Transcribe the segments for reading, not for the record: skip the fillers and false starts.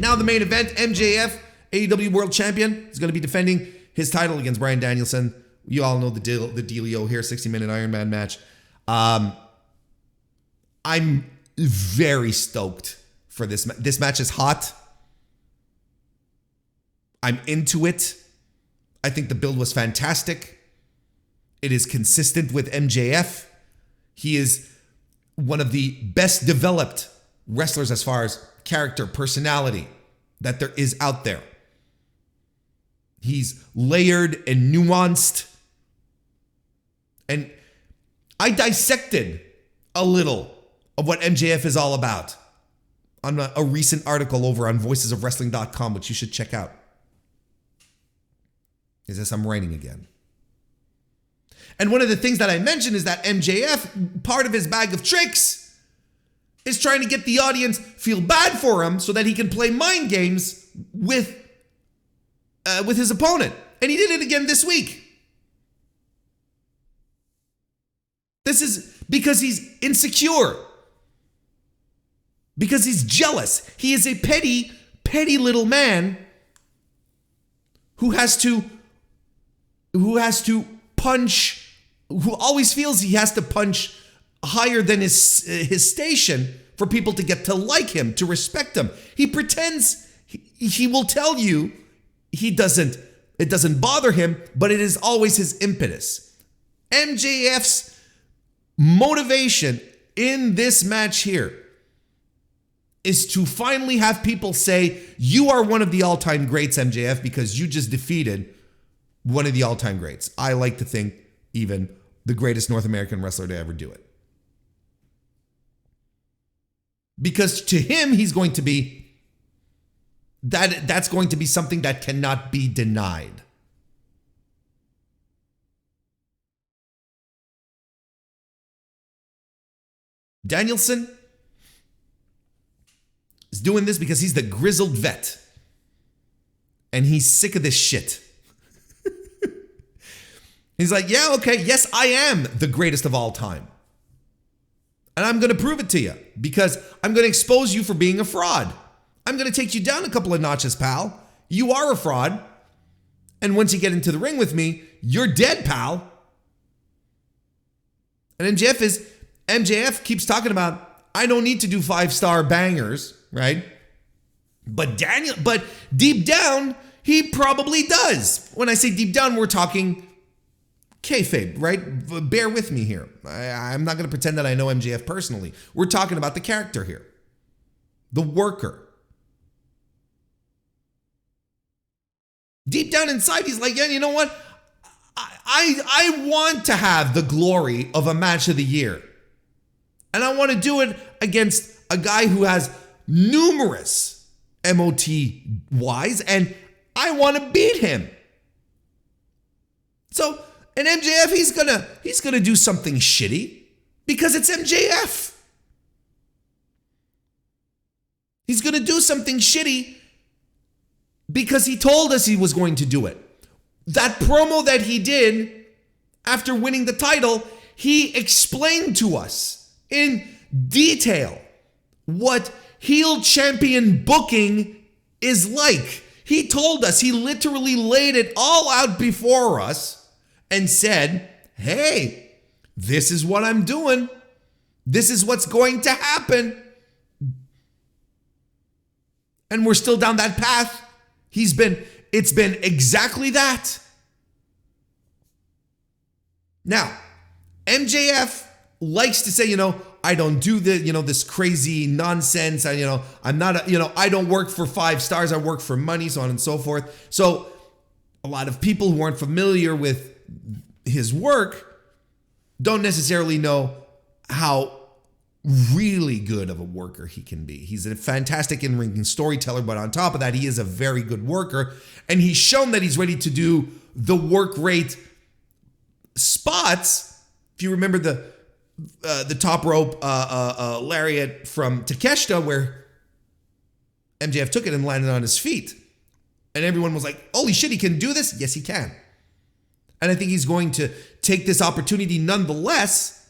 now the main event, MJF, AEW World Champion, is going to be defending his title against Bryan Danielson. You all know the dealio here, 60-minute Iron Man match. I'm very stoked for this. This match is hot. I'm into it. I think the build was fantastic. It is consistent with MJF. He is one of the best developed wrestlers as far as character, personality that there is out there. He's layered and nuanced. And I dissected a little of what MJF is all about on a recent article over on voicesofwrestling.com, which you should check out. Is this I'm writing again? And one of the things that I mentioned is that MJF, part of his bag of tricks, is trying to get the audience feel bad for him so that he can play mind games with his opponent. And he did it again this week. This is because he's insecure. Because he's jealous. He is a petty, petty little man who always feels he has to punch higher than his station for people to get to like him, to respect him. He pretends, he will tell you it doesn't bother him, but it is always his impetus. MJF's motivation in this match here is to finally have people say, you are one of the all-time greats, MJF, because you just defeated one of the all-time greats. I like to think even the greatest North American wrestler to ever do it. Because to him, he's going to be, that's going to be something that cannot be denied. Danielson is doing this because he's the grizzled vet. And he's sick of this shit. He's like, yeah, okay, yes, I am the greatest of all time. And I'm going to prove it to you because I'm going to expose you for being a fraud. I'm going to take you down a couple of notches, pal. You are a fraud. And once you get into the ring with me, you're dead, pal. And MJF keeps talking about, I don't need to do 5-star bangers, right? But deep down, he probably does. When I say deep down, we're talking kayfabe, right? Bear with me here. I'm not going to pretend that I know MJF personally. We're talking about the character here. The worker. Deep down inside, he's like, yeah, you know what? I want to have the glory of a match of the year. And I want to do it against a guy who has numerous MOTYs, and I want to beat him. So, and MJF, he's gonna do something shitty because it's MJF. He's gonna do something shitty because he told us he was going to do it. That promo that he did after winning the title, he explained to us in detail what heel champion booking is like. He told us, he literally laid it all out before us and said, hey, this is what I'm doing. This is what's going to happen. And we're still down that path. It's been exactly that. Now, MJF likes to say, I don't do this crazy nonsense. I don't work for 5 stars. I work for money, so on and so forth. So a lot of people who aren't familiar with his work don't necessarily know how really good of a worker he can be. He's a fantastic in-ring storyteller, but on top of that, he is a very good worker. And he's shown that he's ready to do the work rate spots. If you remember the top rope lariat from Takeshita, where MJF took it and landed on his feet. And everyone was like, holy shit, he can do this? Yes, he can. And I think he's going to take this opportunity nonetheless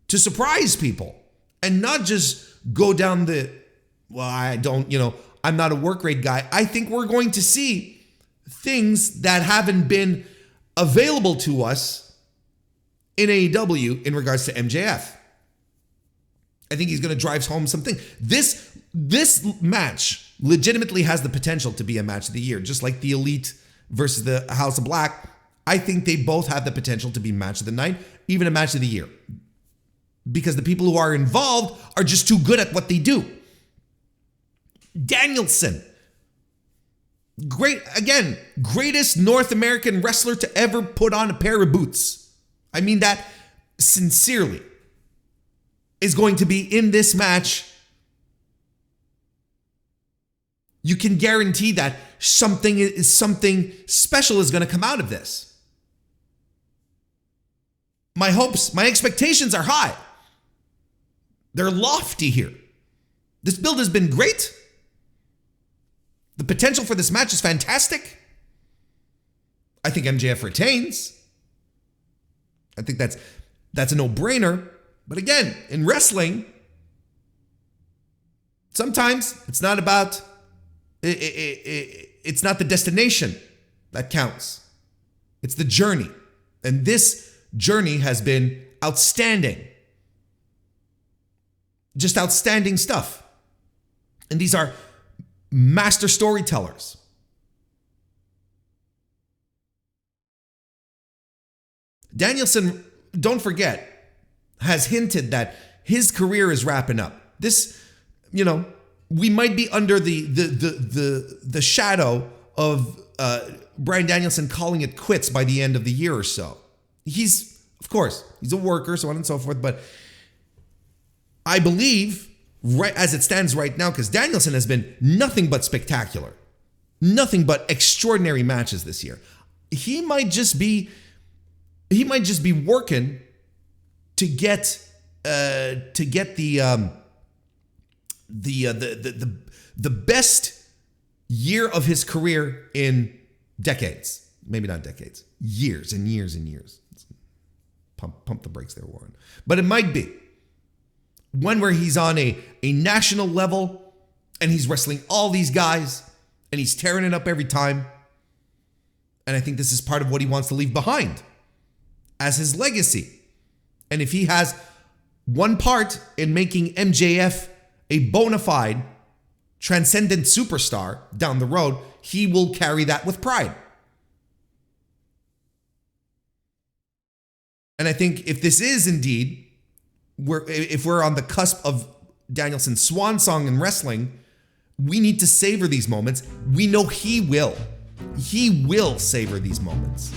to surprise people and not just go down I I'm not a work rate guy. I think we're going to see things that haven't been available to us in AEW in regards to MJF. I think he's going to drive home something. This match legitimately has the potential to be a match of the year, just like the Elite versus the House of Black. I think they both have the potential to be match of the night, even a match of the year, because the people who are involved are just too good at what they do. Danielson, greatest North American wrestler to ever put on a pair of boots. I mean that sincerely. Is going to be in this match. You can guarantee that something special is going to come out of this. My hopes, my expectations are high. They're lofty here. This build has been great. The potential for this match is fantastic. I think MJF retains. I think that's a no-brainer. But again, in wrestling, sometimes it's not about it's not the destination that counts. It's the journey. And this journey has been outstanding. Just outstanding stuff. And these are master storytellers. Danielson, don't forget, has hinted that his career is wrapping up. This, we might be under the shadow of Bryan Danielson calling it quits by the end of the year or so. He's a worker, so on and so forth, but I believe, right as it stands right now, because Danielson has been nothing but spectacular, nothing but extraordinary matches this year. He might just be working to get the best year of his career in decades. Maybe not decades, years and years and years. Pump the brakes there, Warren. But it might be one where he's on a national level and he's wrestling all these guys and he's tearing it up every time. And I think this is part of what he wants to leave behind as his legacy. And if he has one part in making MJF a bona fide, transcendent superstar down the road, he will carry that with pride. And I think if this is indeed, if we're on the cusp of Danielson's swan song in wrestling, we need to savor these moments. We know he will. He will savor these moments.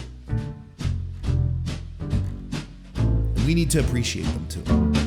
We need to appreciate them too.